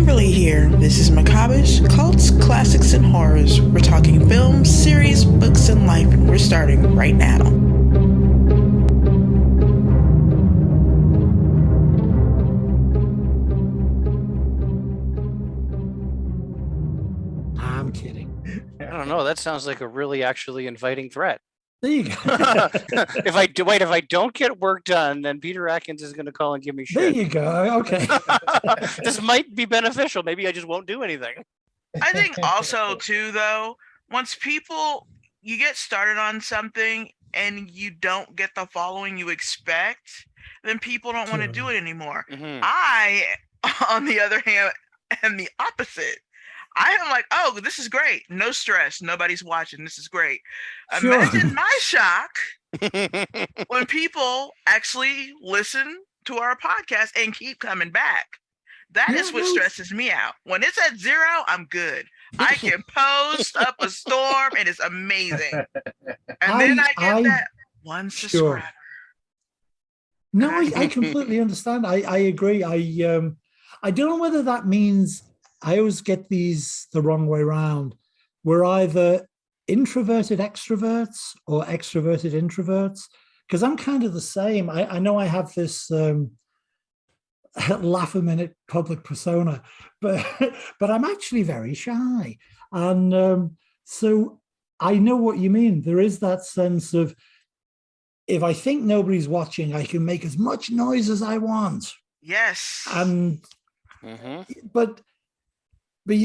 Beverly here. This is Macabre, cults, classics, and horrors. We're talking films, series, books, and life, and we're starting right now. I'm kidding. I don't know. That sounds like a really actually inviting threat. There you go. If I don't get work done, then Peter Atkins is going to call and give me shit. There you go. Okay. This might be beneficial. Maybe I just won't do anything. I think also too, though, once you get started on something and you don't get the following you expect, then people don't want to do it anymore. Mm-hmm. I, on the other hand, am the opposite. I am like, oh, this is great. No stress. Nobody's watching. This is great. Sure. Imagine my shock when people actually listen to our podcast and keep coming back. That is what stresses me out. When it's at 0, I'm good. I can post up a storm and it's amazing. And then I get that one subscriber. No, I completely understand. I agree. I don't know whether that means I always get these the wrong way around. We're either introverted extroverts or extroverted introverts, because I'm kind of the same. I know I have this laugh a minute public persona, but I'm actually very shy. And so I know what you mean. There is that sense of, if I think nobody's watching, I can make as much noise as I want. Yes. And but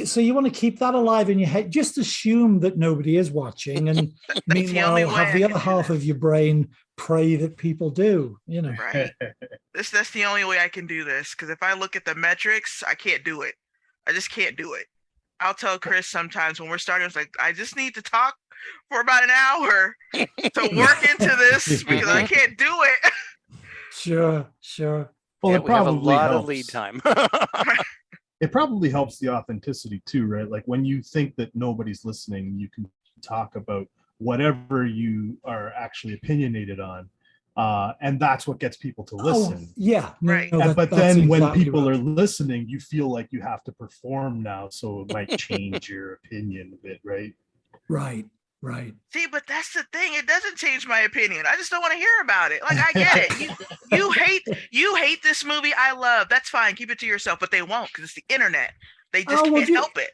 so you want to keep that alive in your head. Just assume that nobody is watching, and meanwhile have the other half of your brain pray that people do. You know, right? That's the only way I can do this. Because if I look at the metrics, I can't do it. I just can't do it. I'll tell Chris sometimes when we're starting, it's like, I just need to talk for about an hour to work into this because I can't do it. Sure. Well, yeah, it we have a probably lot helps. of lead time. It probably helps the authenticity too, right? Like when you think that nobody's listening, you can talk about whatever you are actually opinionated on. And that's what gets people to listen. Right. But then when people are listening, you feel like you have to perform now. So it might change your opinion a bit, right? Right. See, but that's the thing. It doesn't change my opinion. I just don't want to hear about it. Like, I get it. You hate this movie I love. That's fine. Keep it to yourself. But they won't, because it's the internet. They just can't help it.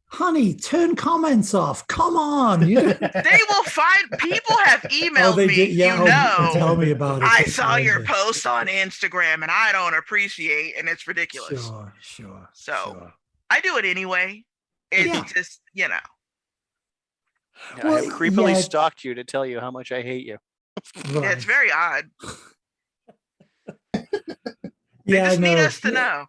Honey, turn comments off. Come on. They will find. People have emailed me. Yeah, tell me about it. I saw your post on Instagram and I don't appreciate, and it's ridiculous. Sure. So I do it anyway. It's just, I have creepily stalked you to tell you how much I hate you. Right. Yeah, it's very odd. They I just know. need us to know.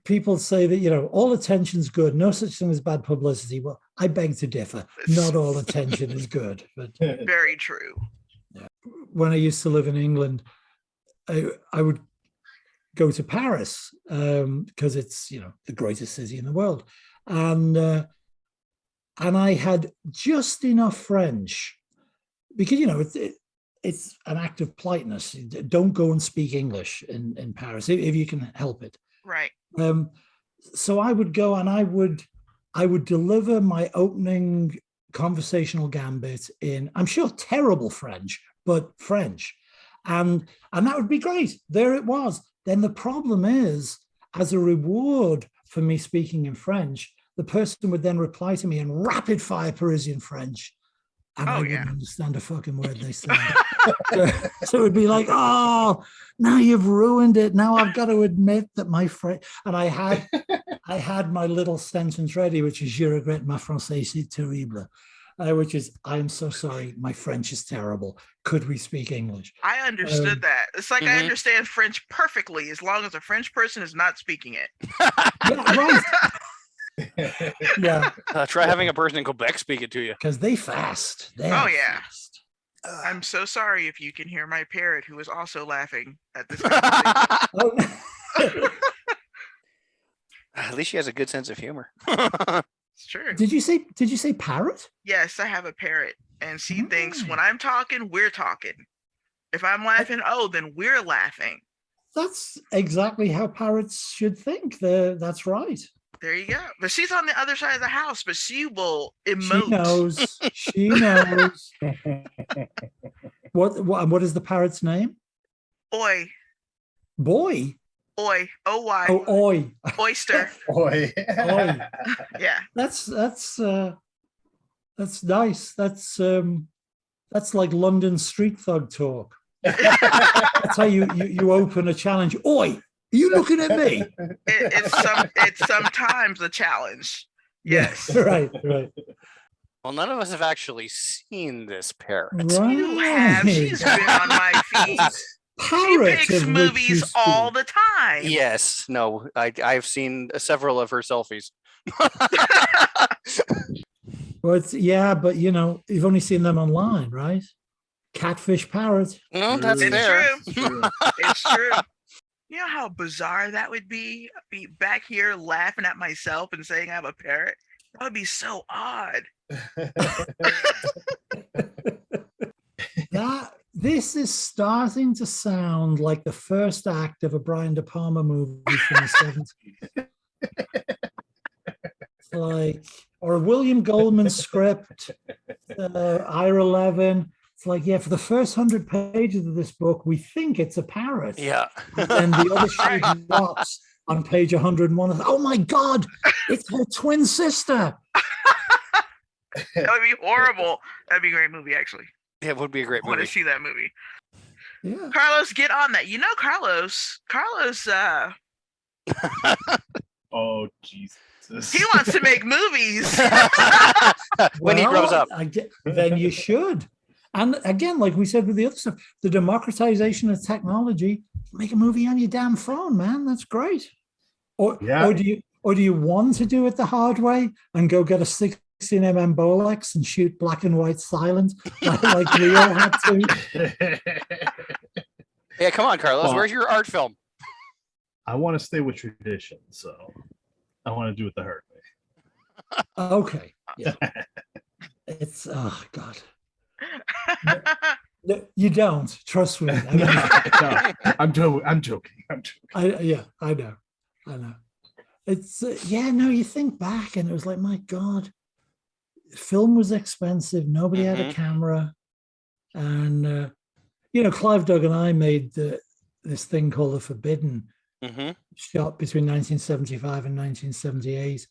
People say that, all attention's good. No such thing as bad publicity. Well, I beg to differ. Not all attention is good. But very true. When I used to live in England, I would go to Paris because it's, the greatest city in the world. And I had just enough French because, it's an act of politeness. Don't go and speak English in Paris if you can help it. Right. So I would go and I would deliver my opening conversational gambit in, I'm sure, terrible French, but French. And that would be great. There it was. Then the problem is, as a reward for me speaking in French, the person would then reply to me in rapid fire Parisian French. And I wouldn't understand a fucking word they said. So it would be like, oh, now you've ruined it. Now I've got to admit that my French, and I had my little sentence ready, which is, je regrette ma français, c'est terrible. Which is, I am so sorry, my French is terrible. Could we speak English? I understood that. It's like I understand French perfectly as long as a French person is not speaking it. Yeah, right. Try having a person in Quebec speak it to you. Because they fast. Fast. I'm so sorry if you can hear my parrot, who is also laughing at this. At least she has a good sense of humor. It's true. Did you say parrot? Yes, I have a parrot, and she thinks when I'm talking, we're talking. If I'm laughing, then we're laughing. That's exactly how parrots should think. That's right. There you go. But she's on the other side of the house, but she will She emote. knows. She knows. What is the parrot's name? Oi. Boy. Oi. O-Y. Oh, oi. Oyster. Boy. Oi. Yeah. That's nice. That's like London street thug talk. That's how you open a challenge. Oi, are you looking at me? It's sometimes a challenge. Yes. Yeah, right. Well, none of us have actually seen this parrot. Right. You have. She's been on my feed. She Parrot picks of which you movies all speak. the time. Yes, no, I've seen several of her selfies. Well, but you've only seen them online, right? Catfish parrot. No, that's It's fair. true. It's true. You know how bizarre that would be? Be back here laughing at myself and saying I have a parrot. That would be so odd. This is starting to sound like the first act of a Brian De Palma movie from the 70s. It's like, or a William Goldman script, Ira Levin. It's like, yeah, for the first 100 pages of this book, we think it's a parrot. Yeah. And the other shoe drops on page 101. Oh my God, it's her twin sister. That would be horrible. That'd be a great movie, actually. Yeah, it would be a great I want to movie. see that movie. Yeah. Carlos, get on that. You know, Carlos, Oh, Jesus. he wants to make movies. When he grows up. Then you should. And again, like we said with the other stuff, the democratization of technology, make a movie on your damn phone, man. That's great. Or do you want to do it the hard way and go get a 16mm Bolex and shoot black and white silent like we all had to? Yeah, come on, Carlos. Where's your art film? I want to stay with tradition, so I want to do it the hard way. Okay. Yeah. It's God. No, you don't trust me. I mean, No, I'm joking. I know. It's you think back and it was like, my God, film was expensive. Nobody had a camera, and Clive Doug and I made this thing called The Forbidden, shot between 1975 and 1978,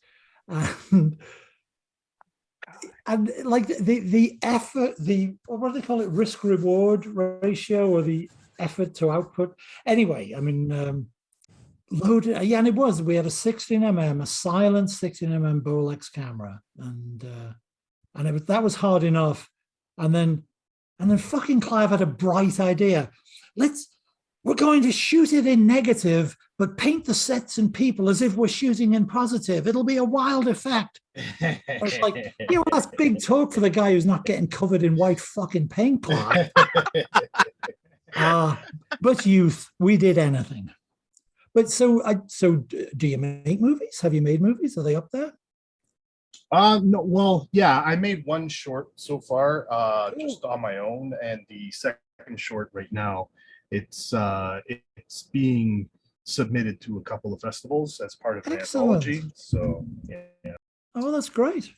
and like the effort, what do they call it, risk reward ratio, or the effort to output. Anyway, I mean, loaded. Yeah, and it was. We had a 16mm, a silent 16mm Bolex camera, and that was hard enough. And then fucking Clive had a bright idea. We're going to shoot it in negative, but paint the sets and people as if we're shooting in positive. It'll be a wild effect. I was like, that's big talk for the guy who's not getting covered in white fucking paint cloth. But youth, we did anything. But so do you make movies? Have you made movies? Are they up there? No, well, yeah, I made one short so far, just on my own, and the second short right now, it's being submitted to a couple of festivals as part of an anthology. So yeah. Oh, that's great.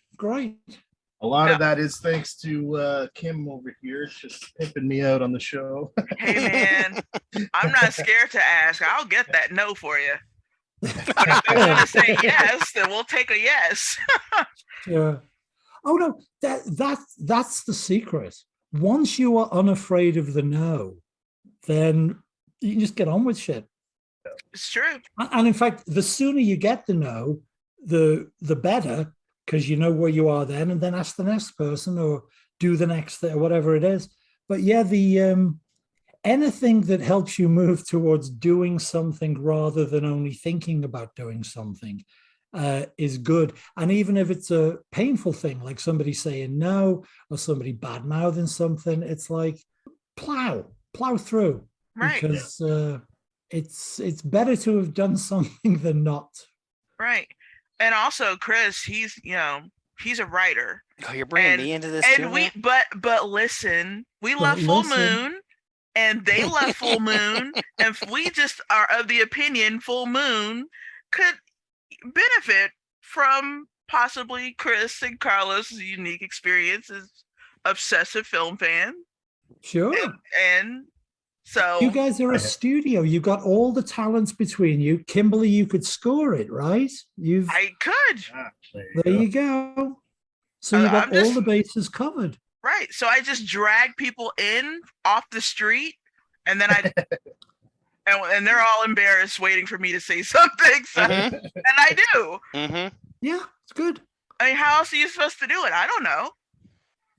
A lot of that is thanks to Kim over here, just pimping me out on the show. Hey man, I'm not scared to ask. I'll get that no for you. But if they want to say yes, then we'll take a yes. Yeah. Oh no, that's the secret. Once you are unafraid of the no, then you can just get on with shit. It's true. And in fact, the sooner you get the no, the better, because you know where you are then, and then ask the next person or do the next thing or whatever it is. But yeah, the anything that helps you move towards doing something rather than only thinking about doing something is good. And even if it's a painful thing, like somebody saying no or somebody bad-mouthing something, it's like plow through. Right. Because it's better to have done something than not. Right. And also Chris, he's a writer. Oh, you're bringing me into this and too, but listen, we love Full Moon. and they love Full Moon, and if we just are of the opinion Full Moon could benefit from possibly Chris and Carlos' unique experience as obsessive film fans. Sure. And so you guys are a studio. You've got all the talents between you. Kimberly, you could score it, right? I could. There you go. So you got all the bases covered. Right. So I just drag people in off the street, and then and they're all embarrassed waiting for me to say something. So, and I do. Yeah, it's good. I mean, how else are you supposed to do it? I don't know.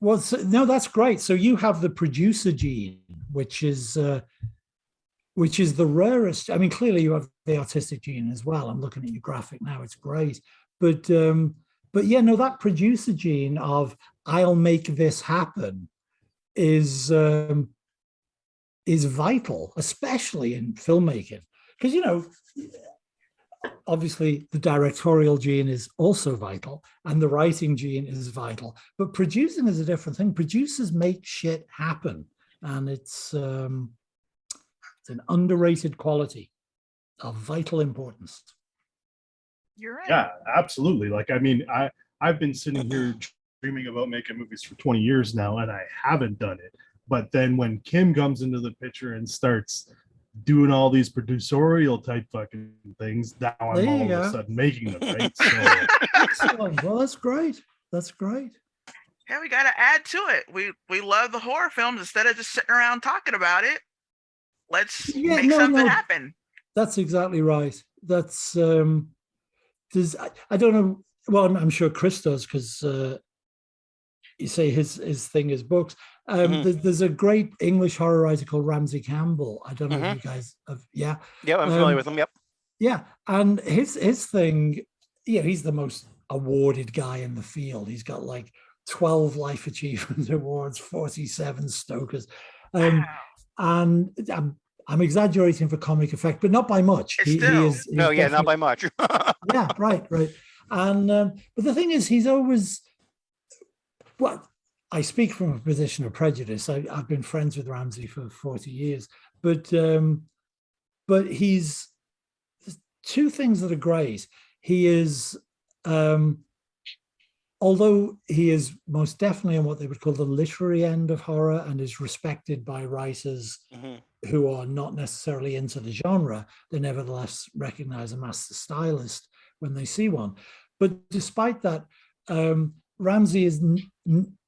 Well, no, that's great. So you have the producer gene, which is the rarest. I mean, clearly you have the artistic gene as well. I'm looking at your graphic now; it's great. But yeah, no, that producer gene of I'll make this happen is vital, especially in filmmaking, because obviously the directorial gene is also vital and the writing gene is vital, but producing is a different thing. Producers make shit happen, and it's an underrated quality of vital importance. You're right. Yeah, absolutely. Like, I mean, I've been sitting here dreaming about making movies for 20 years now, and I haven't done it. But then when Kim comes into the picture and starts doing all these producerial type fucking things, now I'm all of a sudden making them, right? So excellent. Well, that's great. That's great. Yeah, we got to add to it. We love the horror films. Instead of just sitting around talking about it, let's make something happen. That's exactly right. That's I don't know. Well, I'm sure Chris does, because you say his thing is books. There's a great English horror writer called Ramsey Campbell. I don't know if you guys have. Yeah, I'm familiar with him. Yep. Yeah, and his thing, he's the most awarded guy in the field. He's got like 12 Life Achievement Awards, 47 Stokers, and I'm exaggerating for comic effect, but not by much. He's not by much. Yeah, right. And but the thing is, he's always, well, I speak from a position of prejudice. I've been friends with Ramsey for 40 years, but he's two things that are great. He is, although he is most definitely on what they would call the literary end of horror and is respected by writers who are not necessarily into the genre, they nevertheless recognize a master stylist when they see one. But despite that, Ramsey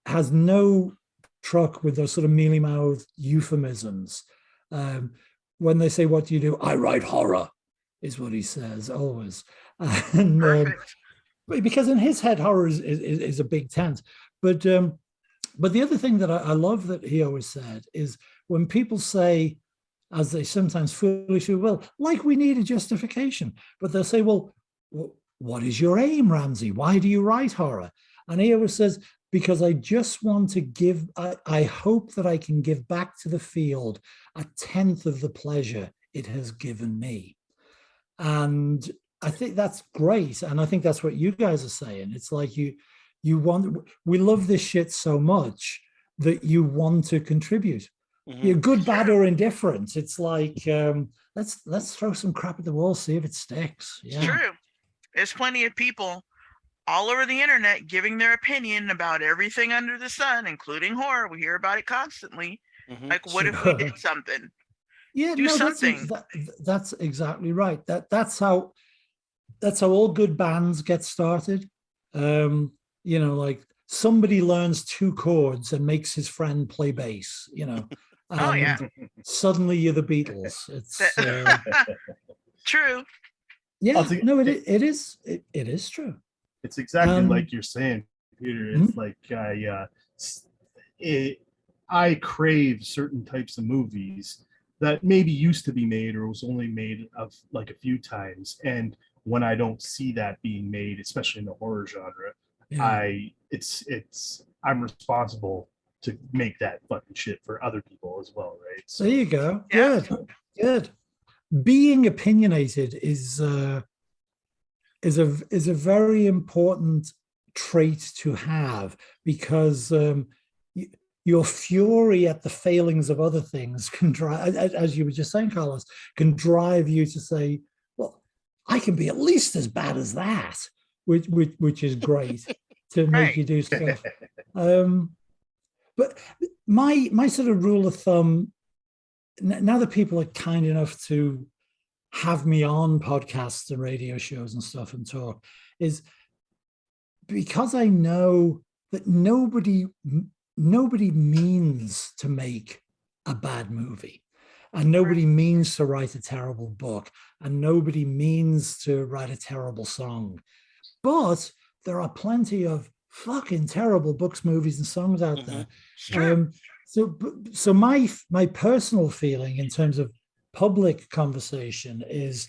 has no truck with those sort of mealy-mouthed euphemisms. When they say, "What do you do?" "I write horror," is what he says always. And because in his head, horror is a big tent. But the other thing that I love that he always said is when people say, as they sometimes foolishly will, like, we need a justification, but they'll say, well, what is your aim, Ramsey? Why do you write horror? And he always says, because I just want to give, I hope that I can give back to the field 1/10 of the pleasure it has given me. And I think that's great. And I think that's what you guys are saying. It's like we love this shit so much that you want to contribute. You're good, bad, or indifferent. It's like, let's throw some crap at the wall, see if it sticks. Yeah. It's true. There's plenty of people all over the internet giving their opinion about everything under the sun, including horror. We hear about it constantly. Like, what if we did something? Yeah, do something. That's exactly right. That's how all good bands get started. Like somebody learns 2 chords and makes his friend play bass. Suddenly you're the Beatles. It's true. Yeah, no, it is true. It's exactly like you're saying, Peter. It's like I crave certain types of movies that maybe used to be made or was only made of like a few times, and when I don't see that being made, especially in the horror genre, I'm responsible to make that fucking shit for other people as well, right? So there you go. Yeah. Good. Being opinionated is a very important trait to have, because your fury at the failings of other things can drive, as you were just saying, Carlos, can drive you to say, well, I can be at least as bad as that, which is great to make Right. you do stuff. But my sort of rule of thumb, now that people are kind enough to have me on podcasts and radio shows and stuff and talk, is because I know that nobody means to make a bad movie, and nobody means to write a terrible book, and nobody means to write a terrible song. But there are plenty of fucking terrible books, movies, and songs out there. Sure. So my personal feeling in terms of public conversation is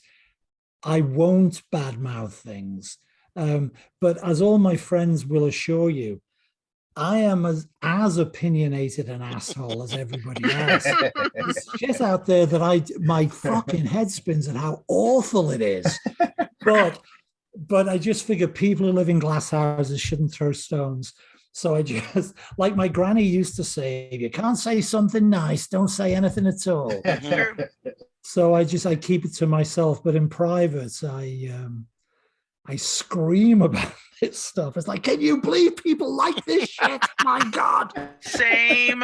I won't badmouth things. But as all my friends will assure you, I am as opinionated an asshole as everybody else. There's shit out there that my fucking head spins at how awful it is. But I just figure people who live in glass houses shouldn't throw stones. So I just, like my granny used to say, if you can't say something nice, don't say anything at all. So I keep it to myself. But in private, I scream about this stuff. It's like, can you believe people like this shit? My God. Same.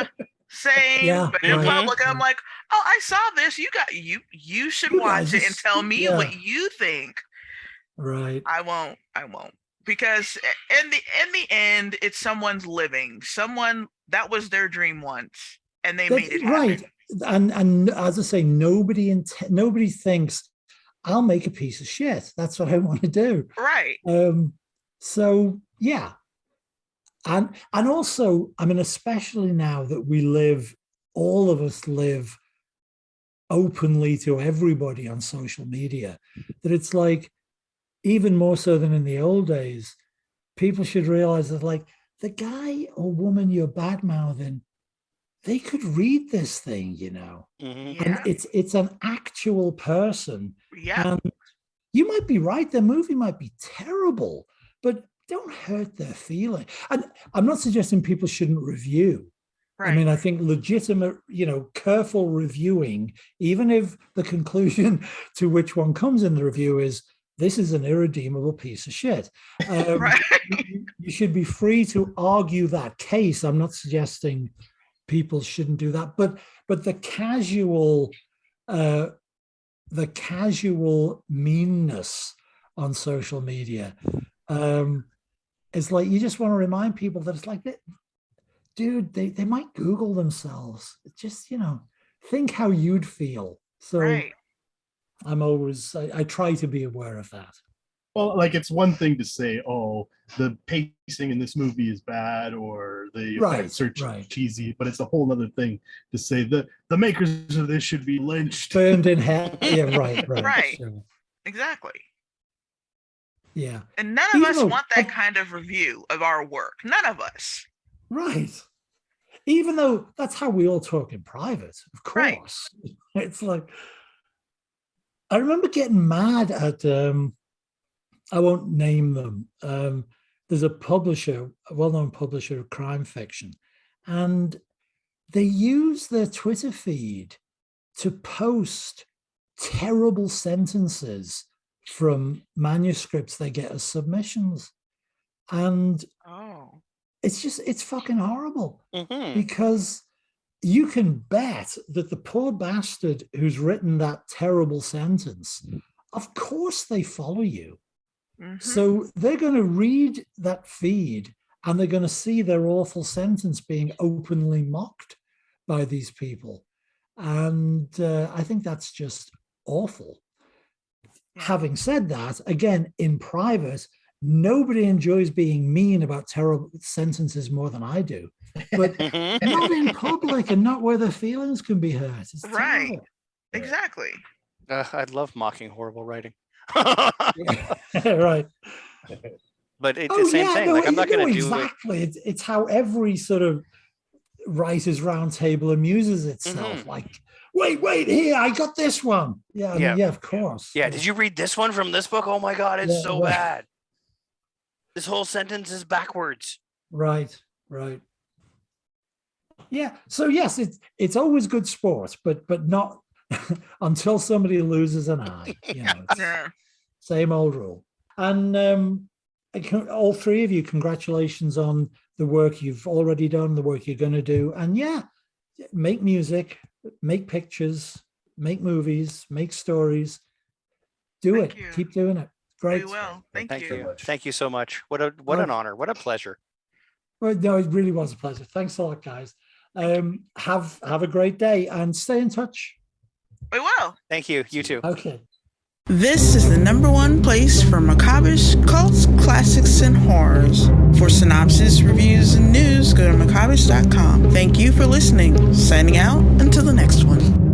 Yeah, But in right. public, I'm like, oh, I saw this. You should watch it and tell me what you think. Right. I won't. Because in the end, it's someone's living. Someone that was their dream once, and they made it happen. Right. And as I say, nobody thinks I'll make a piece of shit. That's what I want to do. Right. So yeah. And also, I mean, especially now that all of us live openly to everybody on social media, that it's like, even more so than in the old days, people should realize that, like, the guy or woman you're bad-mouthing, they could read this thing, you know. Yeah. And it's an actual person. Yeah. And you might be right, their movie might be terrible, but don't hurt their feeling. And I'm not suggesting people shouldn't review. Right. I mean, I think legitimate, careful reviewing, even if the conclusion to which one comes in the review is, this is an irredeemable piece of shit. Right. You should be free to argue that case. I'm not suggesting people shouldn't do that, but the casual meanness on social media is like, you just want to remind people that it's like, dude, they might Google themselves. Just, think how you'd feel. So Right. I try to be aware of that. Well, like, it's one thing to say, oh, the pacing in this movie is bad, or the effects are cheesy, but it's a whole other thing to say the makers of this should be lynched. Burned in hell. Yeah, right. Right. So, Exactly. yeah. And none of us want that kind of review of our work. None of us. Right. Even though that's how we all talk in private, of course. Right. It's like, I remember getting mad at, I won't name them. There's a well-known publisher of crime fiction, and they use their Twitter feed to post terrible sentences from manuscripts they get as submissions. And it's fucking horrible, because you can bet that the poor bastard who's written that terrible sentence, of course they follow you. So they're going to read that feed and they're going to see their awful sentence being openly mocked by these people. And I think that's just awful. Having said that, again, in private, nobody enjoys being mean about terrible sentences more than I do. But not in public and not where their feelings can be hurt. It's right. terrible. Exactly. I'd love mocking horrible writing. Right. But it's the same thing. Like, I'm not going to do exactly. It's how every sort of writers' roundtable amuses itself. Like, wait, here, I got this one. Yeah, yeah, of course. Yeah, did you read this one from this book? Oh my God, it's so bad. This whole sentence is backwards. Right. Yeah. So yes, it's always good sport, but not until somebody loses an eye. It's Yeah. same old rule. And all three of you, congratulations on the work you've already done, the work you're going to do, and make music, make pictures, make movies, make stories. Thank you. Keep doing it. Great. We will. Thank Thank you. you. Thank you so much. What an honor. What a pleasure. Well, no, it really was a pleasure. Thanks a lot, guys. Have a great day and stay in touch. We will. Thank you. You too. Okay. This is the #1 place for macabre cults, classics, and horrors. For synopsis, reviews, and news, go to macabre.com. Thank you for listening. Signing out until the next one.